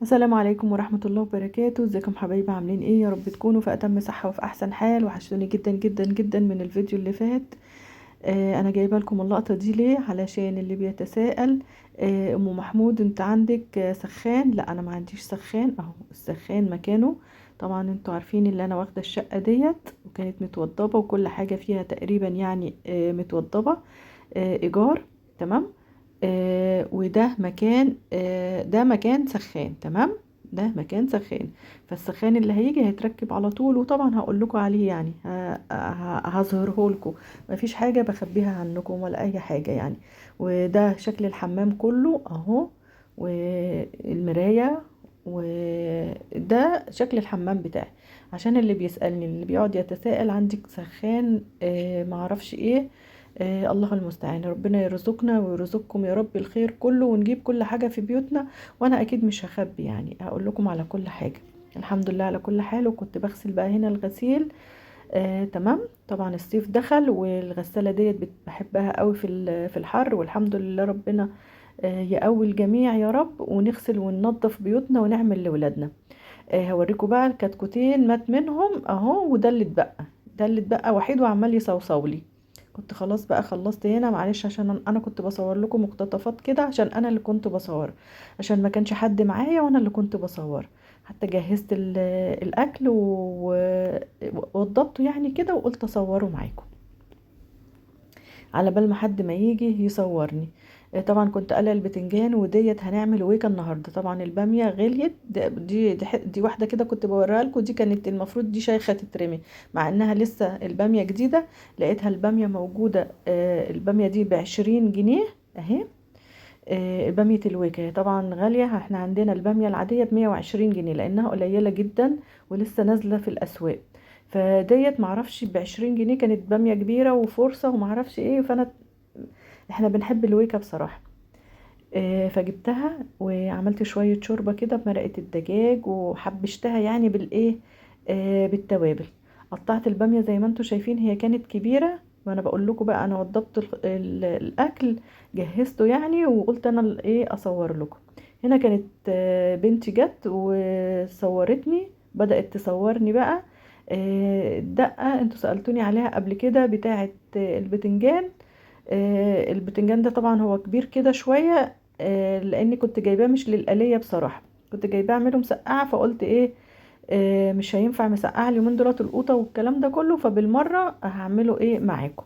السلام عليكم ورحمة الله وبركاته. ازيكم حبايبي؟ عاملين ايه؟ يا رب تكونوا في اتم صحة وفي احسن حال. وحشتوني جدا جدا جدا من الفيديو اللي فات. انا جايبه لكم اللقطة دي ليه؟ علشان اللي بيتساءل. ام محمود انت عندك سخان؟ لا، انا ما عنديش سخان. اهو السخان مكانه. طبعا انتوا عارفين اللي انا واخده الشقة ديت، وكانت متوضبة وكل حاجة فيها تقريبا، يعني متوضبة. ايجار. تمام. وده مكان، ده مكان سخان. تمام. ده مكان سخان. فالسخان اللي هيجي هيتركب على طول، وطبعا هقول لكم عليه، يعني هظهره لكم. مفيش حاجة بخبيها عنكم ولا اي حاجة يعني. وده شكل الحمام كله اهو. والمراية. وده شكل الحمام بتاعي. عشان اللي بيسألني، اللي بيقعد يتساءل عندك سخان معرفش ايه. الله المستعان. ربنا يرزقنا ويرزقكم يا رب الخير كله، ونجيب كل حاجة في بيوتنا. وانا اكيد مش هخبي، يعني هقول لكم على كل حاجة. الحمد لله على كل حال. وكنت بغسل بقى هنا الغسيل. تمام. طبعا الصيف دخل، والغسالة ديت بحبها قوي في الحر، والحمد لله ربنا يقوي الجميع يا رب، ونغسل وننظف بيوتنا ونعمل لولادنا. هوريكم بقى الكتكوتين مات منهم اهو، وده اللي اتبقى. ده اللي اتبقى وحيد وعمال يصوصو لي. كنت خلاص بقى خلصت هنا، معلش عشان انا كنت بصور لكم مقتطفات كده، عشان انا اللي كنت بصور. عشان ما كانش حد معايا وانا اللي كنت بصور. حتى جهزت الاكل ووضبته يعني كده، وقلت اصوره معاكم على بال ما حد ما يجي يصورني. طبعا كنت قلق البتنجان، وديت هنعمل ويكا النهارده. طبعا الباميه غليت. دي واحده كده كنت بوريها لكم. دي كانت المفروض دي شيخه تترمي، مع انها لسه الباميه جديده. لقيتها الباميه موجوده. الباميه دي ب20 جنيه اهي. باميه الويكا طبعا غاليه. احنا عندنا الباميه العاديه ب120 جنيه، لانها قليله جدا ولسه نازله في الاسواق. فديت معرفش ب20 جنيه، كانت باميه كبيره وفرصه ومعرفش ايه. احنا بنحب الويكا بصراحه. فجبتها وعملت شويه شوربه كده بمرقه الدجاج، وحبشتها يعني بالايه، بالتوابل. قطعت الباميه زي ما انتم شايفين، هي كانت كبيره. وانا بقول لكم بقى، انا وضبت الاكل، جهزته يعني، وقلت انا ايه اصور لكم. هنا كانت بنتي جت وصورتني، بدأت تصورني بقى. الدقة انتوا سألتوني عليها قبل كده، بتاعة البتنجان. البتنجان ده طبعا هو كبير كده شوية. لاني كنت جايباه مش للقلية بصراحة. كنت جايباه اعمله مسقعة، فقلت ايه، مش هينفع مسقعة اليومين دولت القوطة والكلام ده كله، فبالمرة هعمله ايه معاكم.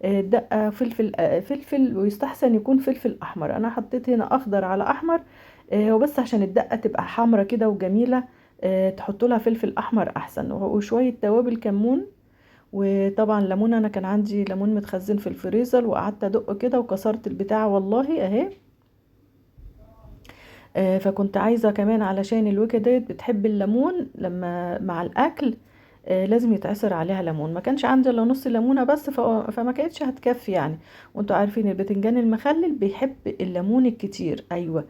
دقة فلفل، فلفل، ويستحسن يكون فلفل احمر. انا حطيت هنا اخضر على احمر. وبس عشان الدقة تبقى حمرة كده وجميلة. تحطوا لها فلفل احمر احسن، وشوية توابل كمون. وطبعا ليمون، انا كان عندي ليمون متخزن في الفريزر، وقعدت ادق كده وكسرت البتاع والله اهي. فكنت عايزة كمان علشان الوجه ديت بتحب الليمون لما مع الاكل. لازم يتعصر عليها ليمون. ما كانش عندي الا نص ليمونة بس، فما كانتش هتكفي يعني. وانتوا عارفين البتنجان المخلل بيحب الليمون الكتير. ايوه.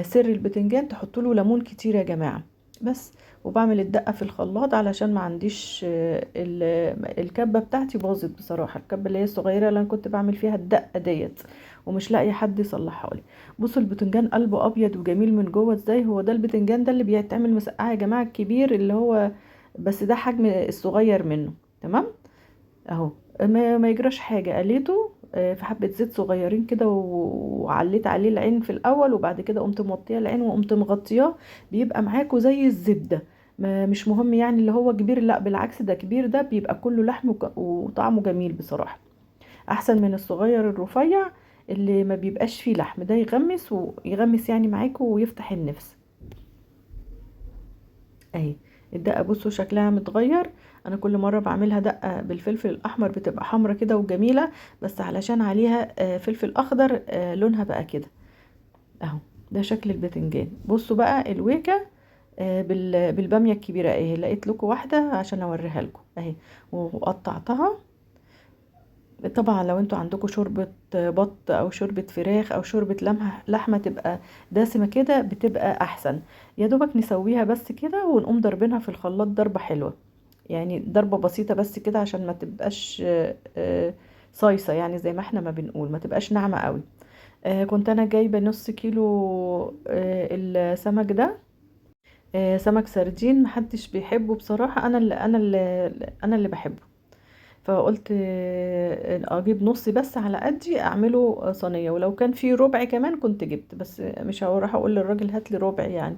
سر البتنجان تحطوا له ليمون كتير يا جماعة. بس. وبعمل الدقة في الخلاط علشان ما عنديش الكبة بتاعتي باظت بصراحة. الكبة اللي هي الصغيرة اللي انا كنت بعمل فيها الدقة ديت، ومش لاقي حد يصلحها لي. بصوا البتنجان قلبه ابيض وجميل من جوه ازاي. هو ده البتنجان ده اللي بيتعمل مسقعه يا جماعه، الكبير اللي هو، بس ده حجم الصغير منه. تمام. اهو. ما يجراش حاجه. قليته في حبه زيت صغيرين كده، وعليت عليه العين في الاول، وبعد كده قمت موطيه العين وقمت مغطياه. بيبقى معاكوا زي الزبده. مش مهم يعني اللي هو كبير، لا بالعكس، ده كبير، ده بيبقى كله لحم وطعمه جميل بصراحه. احسن من الصغير الرفيع اللي ما بيبقاش فيه لحم. ده يغمس ويغمس يعني معاكم ويفتح النفس. اهي. الدقه بصوا شكلها متغير. انا كل مره بعملها دقه بالفلفل الاحمر بتبقى حمرة كده وجميله، بس علشان عليها فلفل اخضر لونها بقى كده. اهو. ده شكل البتنجان. بصوا بقى الويكه بالباميه الكبيره اهي. لقيت لكم واحده عشان اوريها لكم اهي. وقطعتها. طبعا لو انتوا عندكم شوربة بط او شوربة فراخ او شوربة لحمة تبقى دسمة كده، بتبقى احسن. يا دوبك نسويها بس كده، ونقوم ضربينها في الخلاط ضربة حلوة. يعني ضربة بسيطة بس كده، عشان ما تبقاش صيصة، يعني زي ما احنا ما بنقول، ما تبقاش ناعمة قوي. كنت انا جايبة نص كيلو السمك ده. سمك سردين محدش بيحبه بصراحة، انا اللي بحبه. فقلت اجيب نص بس على قدي اعمله صينيه، ولو كان في ربع كمان كنت جبت، بس مش هروح اقول للراجل هات لي ربع يعني.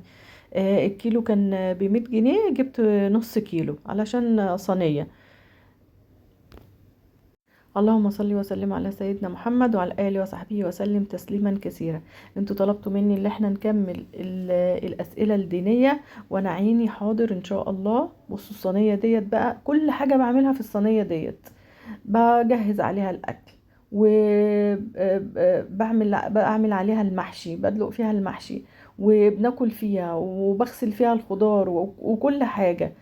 الكيلو كان ب100 جنيه، جبت نص كيلو علشان صينيه. اللهم صل وسلم على سيدنا محمد وعلى اله وصحبه وسلم تسليما كثيرا. انتوا طلبتوا مني ان احنا نكمل الاسئله الدينيه، وانا عيني حاضر ان شاء الله. بصوا الصينيه ديت بقى، كل حاجه بعملها في الصينيه ديت. بجهز عليها الاكل، بعمل عليها المحشي، بدلق فيها المحشي، وبناكل فيها، وبغسل فيها الخضار وكل حاجة.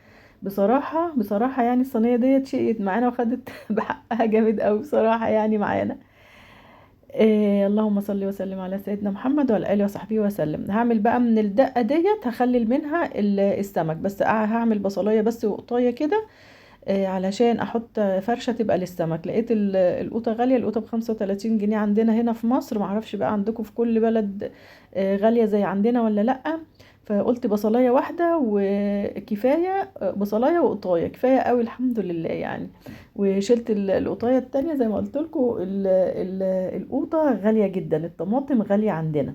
بصراحة يعني الصينية ديت شقيت معانا وخدت بحقها جامد قوي بصراحة يعني معانا. اللهم صل وسلم على سيدنا محمد وعلى اله وصحبه وسلم. هعمل بقى من الدقة ديت، هخلل منها السمك بس، هعمل بصلاية بس وقطاية كده، علشان احط فرشة تبقى للسمك. لقيت القوطة غالية، القوطة ب35 جنيه عندنا هنا في مصر، معرفش بقى عندكم في كل بلد غالية زي عندنا ولا لأ. فقلت بصلاية واحدة وكفاية، بصلاية وقطاية كفاية قوي الحمد لله يعني. وشلت القطاية التانية زي ما قلت لكم. القوطة غالية جدا، الطماطم غالية عندنا.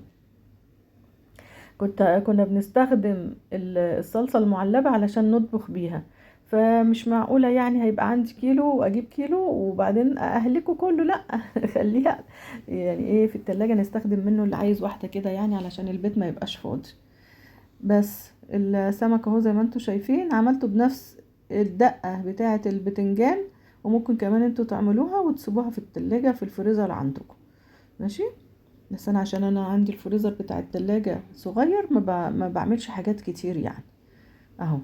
كنا بنستخدم الصلصة المعلبة علشان نطبخ بيها، فمش معقولة يعني هيبقى عندي كيلو واجيب كيلو وبعدين اهلكه كله، لا خليها يعني ايه في التلاجة، نستخدم منه اللي عايز واحدة كده يعني علشان البيت ما يبقاش فاضي. بس السمك اهو زي ما انتوا شايفين عملته بنفس الدقة بتاعة البتنجان، وممكن كمان انتوا تعملوها وتسيبوها في التلاجة في الفريزر عندكم. ماشي. بس انا عشان انا عندي الفريزر بتاع التلاجة صغير، ما بعملش حاجات كتير يعني. اهو.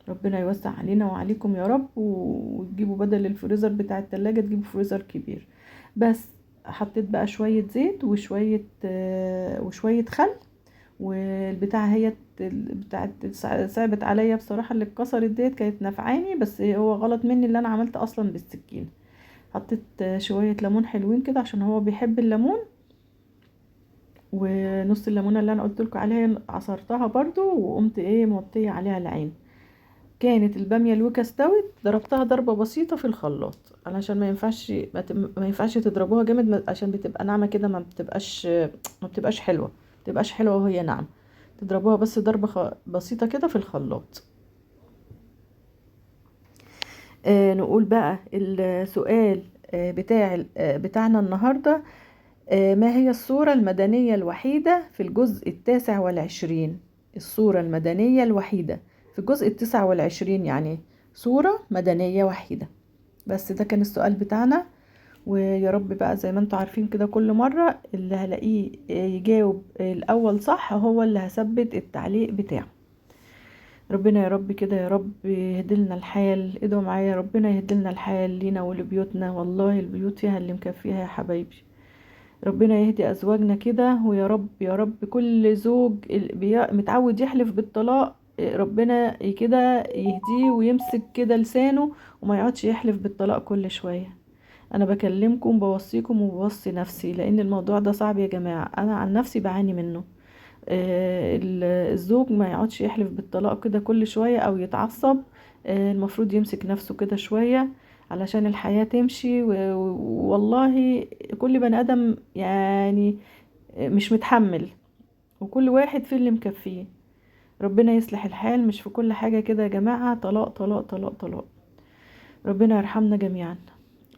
ربنا يوسع علينا وعليكم يا رب، وتجيبوا بدل الفريزر بتاع التلاجة تجيبوا فريزر كبير. بس حطيت بقى شوية زيت وشوية خل، والبتاعة هي بتاعت صعبت عليا بصراحة، اللي اتكسرت ديت كانت نفعاني، بس هو غلط مني اللي انا عملت اصلا بالسكين. حطيت شوية ليمون حلوين كده عشان هو بيحب الليمون، ونص الليمونه اللي انا قلت لكم عليها عصرتها برضو، وقمت ايه موطيه عليها العين. كانت الباميه الوكا استوت، ضربتها ضربه بسيطه في الخلاط علشان ما ينفعش تضربوها جامد، عشان بتبقى ناعمه كده، ما بتبقاش حلوه، ما بتبقاش حلوه وهي ناعمه. تضربوها بس ضربه بسيطه كده في الخلاط. نقول بقى السؤال بتاعنا النهارده. ما هي الصورة المدنية الوحيدة في الجزء 29؟ الصورة المدنية الوحيدة في الجزء 29 يعني صورة مدنية وحيدة. بس ده كان السؤال بتاعنا. ويا رب بقى زي ما انتوا عارفين كده، كل مرة اللي هلاقيه يجاوب الأول صح هو اللي هثبت التعليق بتاعه. ربنا يا رب كده، يا رب يهدلنا الحال. ادعوا معايا ربنا يهدلنا الحال لينا ولبيوتنا، والله البيوت فيها اللي مكفيها يا حبايبي. ربنا يهدي ازواجنا كده، ويا رب يا رب كل زوج متعود يحلف بالطلاق، ربنا كده يهديه ويمسك كده لسانه، وما يقعدش يحلف بالطلاق كل شوية. انا بكلمكم بوصيكم وبوصي نفسي، لان الموضوع ده صعب يا جماعة، انا عن نفسي بعاني منه. الزوج ما يقعدش يحلف بالطلاق كده كل شوية او يتعصب. المفروض يمسك نفسه كده شوية علشان الحياة تمشي. والله كل بني ادم يعني مش متحمل، وكل واحد في اللي مكفيه. ربنا يصلح الحال، مش في كل حاجة كده يا جماعة طلاق طلاق طلاق طلاق. ربنا يرحمنا جميعا.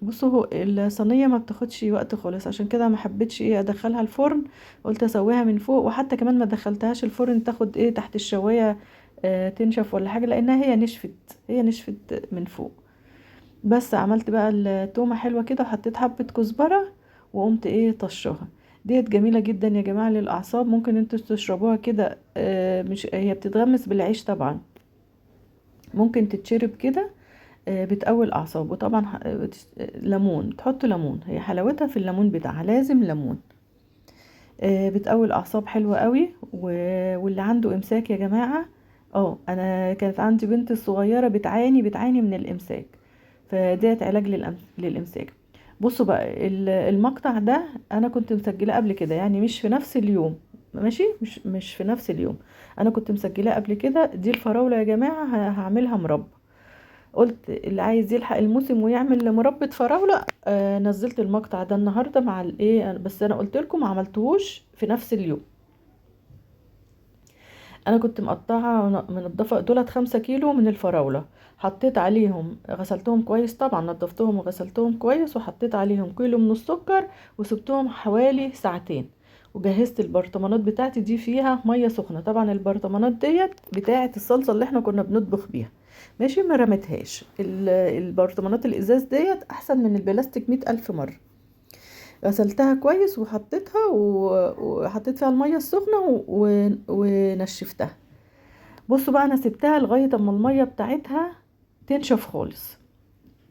بصوا هو الصينيه ما بتاخدش وقت خالص، عشان كده ما حبيتش ايه ادخلها الفرن، قلت اسويها من فوق. وحتى كمان ما دخلتهاش الفرن تاخد ايه تحت الشوايه تنشف ولا حاجه، لانها هي نشفت من فوق. بس عملت بقى التومه حلوه كده، وحطيت حبه كزبره، وقمت ايه طشها. ديت جميله جدا يا جماعه للاعصاب، ممكن انتوا تشربوها كده. مش هي بتتغمس بالعيش طبعا، ممكن تتشرب كده. بتقوي الاعصاب. وطبعا ليمون، تحط ليمون، هي حلاوتها في الليمون بتاعها، لازم ليمون. بتقوي الاعصاب حلوة قوي. واللي عنده امساك يا جماعة، انا كانت عندي بنت الصغيرة بتعاني من الامساك، فديت علاج للامساك. بصوا بقى المقطع ده انا كنت مسجله قبل كده يعني، مش في نفس اليوم، ماشي، مش في نفس اليوم. انا كنت مسجلاه قبل كده. دي الفراولة يا جماعة هعملها مربى. قلت اللي عايز يلحق الموسم ويعمل مربى فراولة، نزلت المقطع ده النهاردة مع الايه، بس انا قلت لكم ما عملتهوش في نفس اليوم. انا كنت مقطعه منضفه دولت 5 كيلو من الفراوله. حطيت عليهم، غسلتهم كويس طبعا، نضفتهم وغسلتهم كويس، وحطيت عليهم كيلو من السكر، وسبتهم حوالي ساعتين. وجهزت البرطمانات بتاعتي دي فيها ميه سخنه. طبعا البرطمانات ديت بتاعه الصلصه اللي احنا كنا بنطبخ بيها، ماشي، ما رميتهاش. البرطمانات الازاز ديت احسن من البلاستيك 100 الف مره. غسلتها كويس وحطيتها وحطيت فيها المية السخنة ونشفتها. بصوا بقى، انا سبتها لغاية اما المية بتاعتها تنشف خالص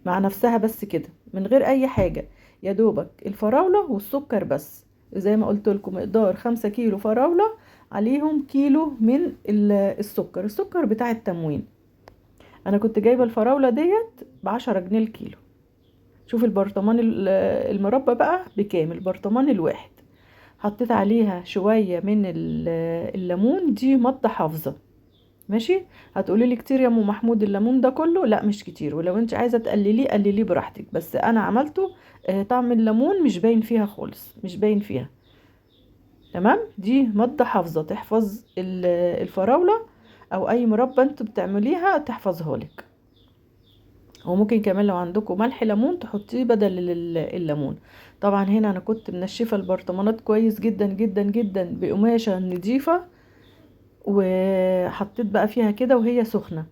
مع نفسها، بس كده من غير اي حاجة، يا دوبك الفراولة والسكر بس. زي ما قلت لكم، مقدار 5 كيلو فراولة عليهم كيلو من السكر بتاع التموين. انا كنت جايبة الفراولة ديت ب10 جنيه الكيلو. شوف البرطمان المربى بقى بكام البرطمان الواحد. حطيت عليها شوية من الليمون، دي مادة حافظة، ماشي. هتقولي لي كتير يا ام محمود الليمون ده كله؟ لا مش كتير، ولو انت عايزة تقلليه قلليه براحتك، بس انا عملته طعم الليمون مش باين فيها خالص، مش باين فيها. تمام، دي مادة حافظة تحفظ الفراولة، او اي مربى انتوا بتعمليها تحفظها لك. وممكن كمان لو عندكم ملح ليمون تحطيه بدل الليمون. طبعا هنا انا كنت منشفه البرطمانات كويس جدا جدا جدا بقماشه نضيفه، وحطيت بقى فيها كده وهي سخنه.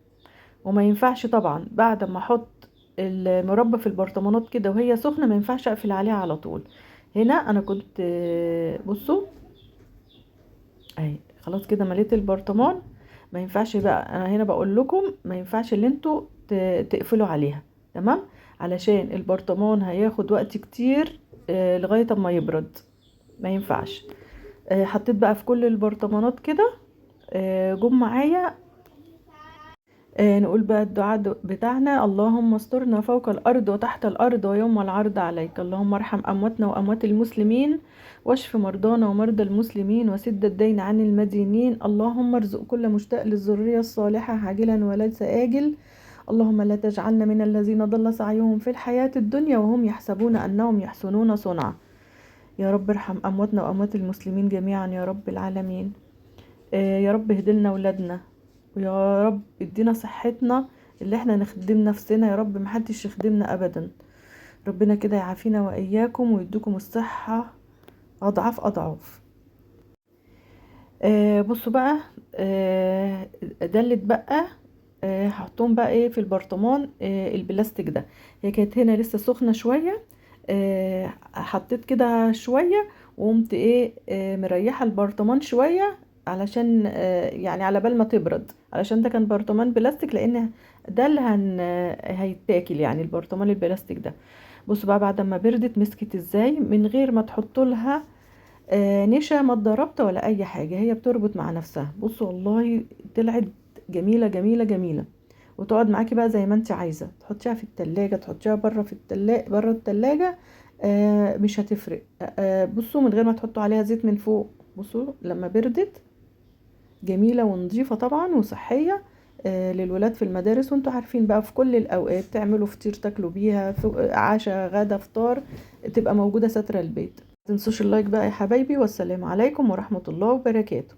وما ينفعش طبعا بعد ما احط المربى في البرطمانات كده وهي سخنه، ما ينفعش اقفل عليها على طول. هنا انا كنت بصوا اهي خلاص كده مليت البرطمان. ما ينفعش بقى، انا هنا بقول لكم ما ينفعش اللي انتوا تقفلوا عليها. تمام، علشان البرطمان هياخد وقت كتير لغاية اما يبرد. ما ينفعش. حطيت بقى في كل البرطمانات كده. جم معايا. نقول بقى الدعاء بتاعنا: اللهم استرنا فوق الأرض وتحت الأرض ويوم العرض عليك. اللهم ارحم أمواتنا وأموات المسلمين، واشف مرضانا ومرضى المسلمين، وسد الدين عن المدينين. اللهم ارزق كل مشتاق للذرية الصالحة عاجلا وليس آجل. اللهم لا تجعلنا من الذين ضل سعيهم في الحياة الدنيا وهم يحسبون أنهم يحسنون صنعا. يا رب ارحم أمواتنا وأموات المسلمين جميعا يا رب العالمين. يا رب اهدلنا ولادنا، ويا رب ادينا صحتنا اللي احنا نخدم نفسنا، يا رب محدش يخدمنا ابدا. ربنا كده يعافينا واياكم ويديكم الصحة اضعاف اضعاف. بصوا بقى، دلت بقى. هحطهم بقى ايه في البرطمان البلاستيك ده. هي كانت هنا لسه سخنة شوية. حطيت كده شوية، وقمت ايه مريحة البرطمان شوية علشان يعني على بال ما تبرد، علشان ده كان برطمان بلاستيك، لان ده اللي هيتاكل يعني البرطمان البلاستيك ده. بصوا بقى بعد ما بردت مسكت ازاي من غير ما تحطوا لها نشا، ما اتضربت ولا اي حاجة، هي بتربط مع نفسها. بصوا والله طلعت جميلة جميلة جميلة. وتقعد معاكي بقى زي ما انت عايزة، تحطيها في التلاجة، تحطيها بره في التلاجة، بره التلاجة. مش هتفرق. بصوا من غير ما تحطوا عليها زيت من فوق. بصوا لما بردت جميلة ونظيفة طبعا وصحية للولاد في المدارس. وانتوا عارفين بقى في كل الاوقات تعملوا فطير تاكلوا بيها، عشاء غدا فطار، تبقى موجودة سترة البيت. متنسوش اللايك بقى يا حبايبي، والسلام عليكم ورحمة الله وبركاته.